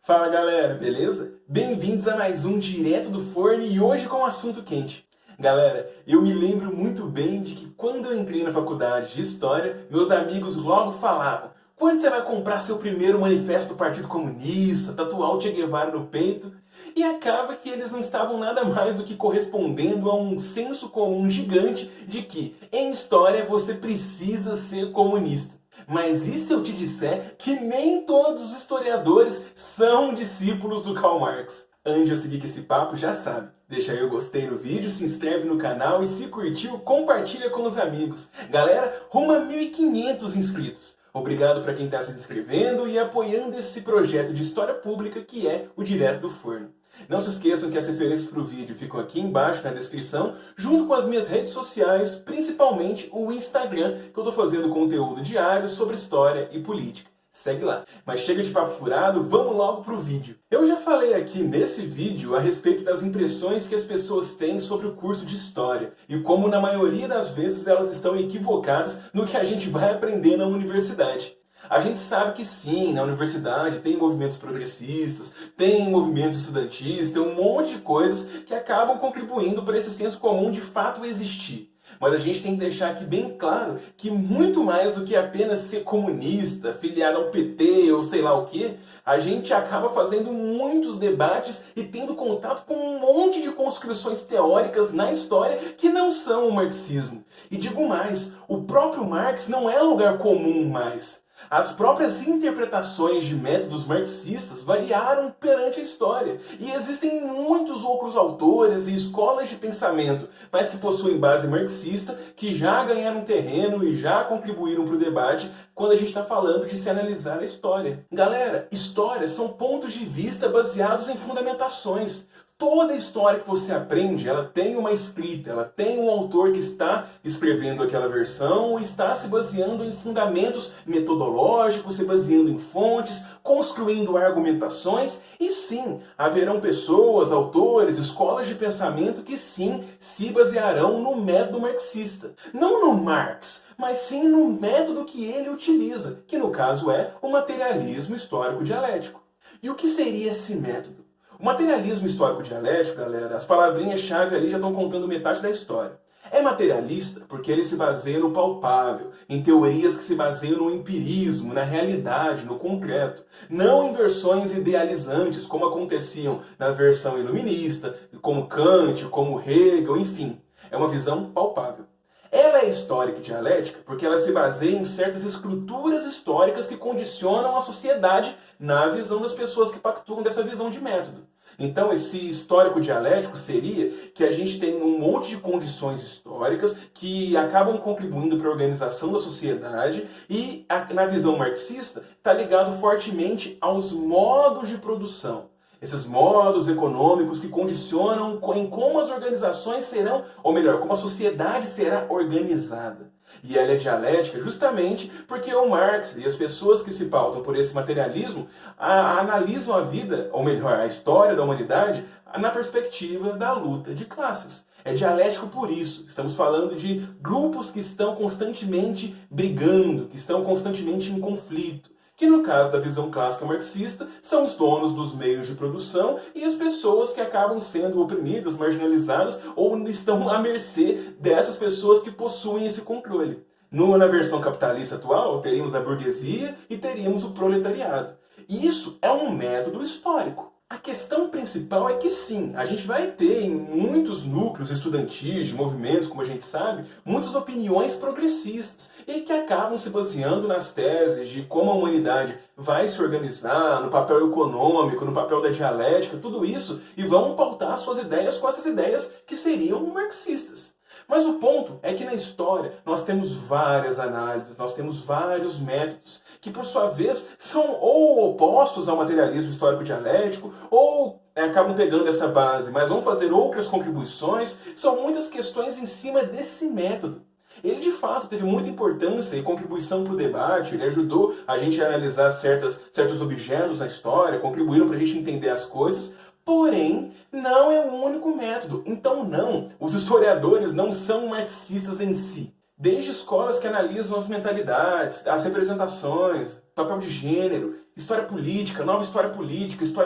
Fala galera, beleza? Bem-vindos a mais um Direto do Forno e hoje com um assunto quente. Galera, eu me lembro muito bem de que quando eu entrei na faculdade de História, meus amigos logo falavam: quando você vai comprar seu primeiro manifesto do Partido Comunista, tatuar o Che Guevara no peito? E acaba que eles não estavam nada mais do que correspondendo a um senso comum gigante de que, em História, você precisa ser comunista. Mas e se eu te disser que nem todos os historiadores são discípulos do Karl Marx? Antes de eu seguir com esse papo, já sabe. Deixa aí o gostei no vídeo, se inscreve no canal e se curtiu, compartilha com os amigos. Galera, rumo a 1.500 inscritos. Obrigado para quem está se inscrevendo e apoiando esse projeto de história pública que é o Direto do Forno. Não se esqueçam que as referências para o vídeo ficam aqui embaixo na descrição, junto com as minhas redes sociais, principalmente o Instagram, que eu estou fazendo conteúdo diário sobre história e política. Segue lá. Mas chega de papo furado, vamos logo pro vídeo. Eu já falei aqui nesse vídeo a respeito das impressões que as pessoas têm sobre o curso de História e como na maioria das vezes elas estão equivocadas no que a gente vai aprender na universidade. A gente sabe que sim, na universidade tem movimentos progressistas, tem movimentos estudantis, tem um monte de coisas que acabam contribuindo para esse senso comum de fato existir. Mas a gente tem que deixar aqui bem claro que muito mais do que apenas ser comunista, filiado ao PT ou sei lá o que, a gente acaba fazendo muitos debates e tendo contato com um monte de construções teóricas na história que não são o marxismo. E digo mais, o próprio Marx não é lugar comum mais. As próprias interpretações de métodos marxistas variaram perante a história. E existem muitos outros autores e escolas de pensamento, mas que possuem base marxista, que já ganharam terreno e já contribuíram para o debate quando a gente está falando de se analisar a história. Galera, histórias são pontos de vista baseados em fundamentações. Toda história que você aprende, ela tem uma escrita, ela tem um autor que está escrevendo aquela versão, está se baseando em fundamentos metodológicos, se baseando em fontes, construindo argumentações, e sim, haverão pessoas, autores, escolas de pensamento que sim, se basearão no método marxista. Não no Marx, mas sim no método que ele utiliza, que no caso é o materialismo histórico dialético. E o que seria esse método? O materialismo histórico-dialético, galera, as palavrinhas-chave ali já estão contando metade da história. É materialista porque ele se baseia no palpável, em teorias que se baseiam no empirismo, na realidade, no concreto. Não em versões idealizantes, como aconteciam na versão iluminista, como Kant, como Hegel, enfim. É uma visão palpável. Ela é histórica e dialética porque ela se baseia em certas estruturas históricas que condicionam a sociedade na visão das pessoas que pactuam dessa visão de método. Então, esse histórico dialético seria que a gente tem um monte de condições históricas que acabam contribuindo para a organização da sociedade e, na visão marxista, está ligado fortemente aos modos de produção. Esses modos econômicos que condicionam em como as organizações serão, ou melhor, como a sociedade será organizada. E ela é dialética justamente porque o Marx e as pessoas que se pautam por esse materialismo analisam a vida, ou melhor, a história da humanidade, na perspectiva da luta de classes. É dialético por isso. Estamos falando de grupos que estão constantemente brigando, que estão constantemente em conflito. Que no caso da visão clássica marxista, são os donos dos meios de produção e as pessoas que acabam sendo oprimidas, marginalizadas ou estão à mercê dessas pessoas que possuem esse controle. Na versão capitalista atual, teríamos a burguesia e teríamos o proletariado. Isso é um método histórico. A questão principal é que sim, a gente vai ter em muitos núcleos estudantis, de movimentos, como a gente sabe, muitas opiniões progressistas e que acabam se baseando nas teses de como a humanidade vai se organizar, no papel econômico, no papel da dialética, tudo isso, e vão pautar suas ideias com essas ideias que seriam marxistas. Mas o ponto é que na história nós temos várias análises, nós temos vários métodos que, por sua vez, são ou opostos ao materialismo histórico-dialético ou acabam pegando essa base, mas vão fazer outras contribuições. São muitas questões em cima desse método. Ele, de fato, teve muita importância e contribuição para o debate, ele ajudou a gente a analisar certos objetos na história, contribuíram para a gente entender as coisas, porém, não é o único método. Então, não, os historiadores não são marxistas em si. Desde escolas que analisam as mentalidades, as representações, papel de gênero, história política, nova história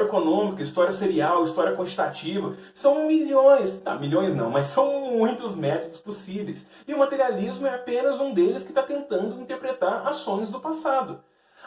econômica, história serial, história quantitativa. São milhões, milhões não, mas são muitos métodos possíveis. E o materialismo é apenas um deles que está tentando interpretar ações do passado.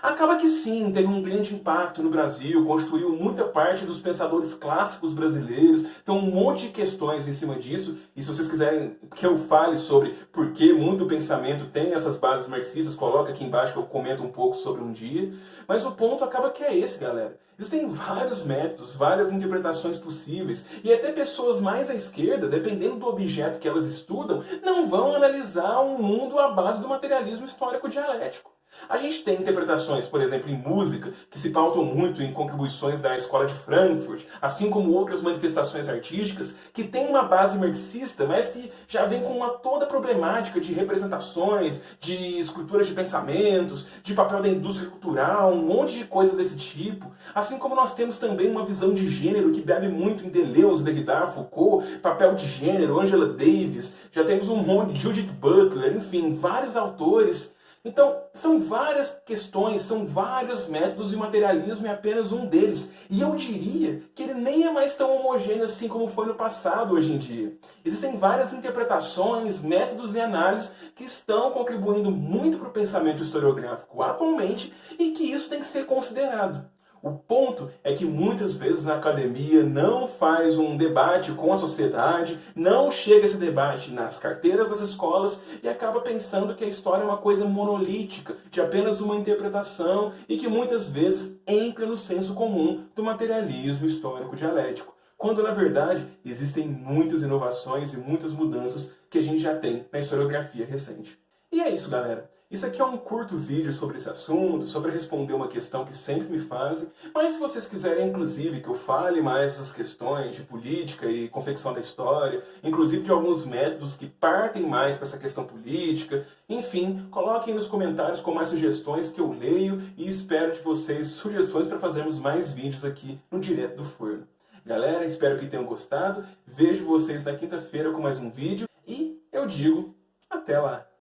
Acaba que sim, teve um grande impacto no Brasil, constituiu muita parte dos pensadores clássicos brasileiros, tem um monte de questões em cima disso, e se vocês quiserem que eu fale sobre por que muito pensamento tem essas bases marxistas, coloca aqui embaixo que eu comento um pouco sobre um dia, mas o ponto acaba que é esse, galera. Existem vários métodos, várias interpretações possíveis, e até pessoas mais à esquerda, dependendo do objeto que elas estudam, não vão analisar um mundo à base do materialismo histórico dialético. A gente tem interpretações, por exemplo, em música, que se pautam muito em contribuições da Escola de Frankfurt, assim como outras manifestações artísticas, que têm uma base marxista, mas que já vem com uma toda problemática de representações, de esculturas de pensamentos, de papel da indústria cultural, um monte de coisa desse tipo. Assim como nós temos também uma visão de gênero que bebe muito em Deleuze, Derrida, Foucault, papel de gênero, Angela Davis, já temos um monte de Judith Butler, enfim, vários autores. Então, são várias questões, são vários métodos e o materialismo é apenas um deles. E eu diria que ele nem é mais tão homogêneo assim como foi no passado hoje em dia. Existem várias interpretações, métodos e análises que estão contribuindo muito para o pensamento historiográfico atualmente e que isso tem que ser considerado. O ponto é que muitas vezes na academia não faz um debate com a sociedade, não chega esse debate nas carteiras das escolas e acaba pensando que a história é uma coisa monolítica, de apenas uma interpretação e que muitas vezes entra no senso comum do materialismo histórico dialético. Quando, na verdade, existem muitas inovações e muitas mudanças que a gente já tem na historiografia recente. E é isso, galera. Isso aqui é um curto vídeo sobre esse assunto, sobre responder uma questão que sempre me fazem, mas se vocês quiserem, inclusive, que eu fale mais essas questões de política e confecção da história, inclusive de alguns métodos que partem mais para essa questão política, enfim, coloquem nos comentários com mais sugestões que eu leio e espero de vocês sugestões para fazermos mais vídeos aqui no Direto do Forno. Galera, espero que tenham gostado, vejo vocês na quinta-feira com mais um vídeo e eu digo até lá!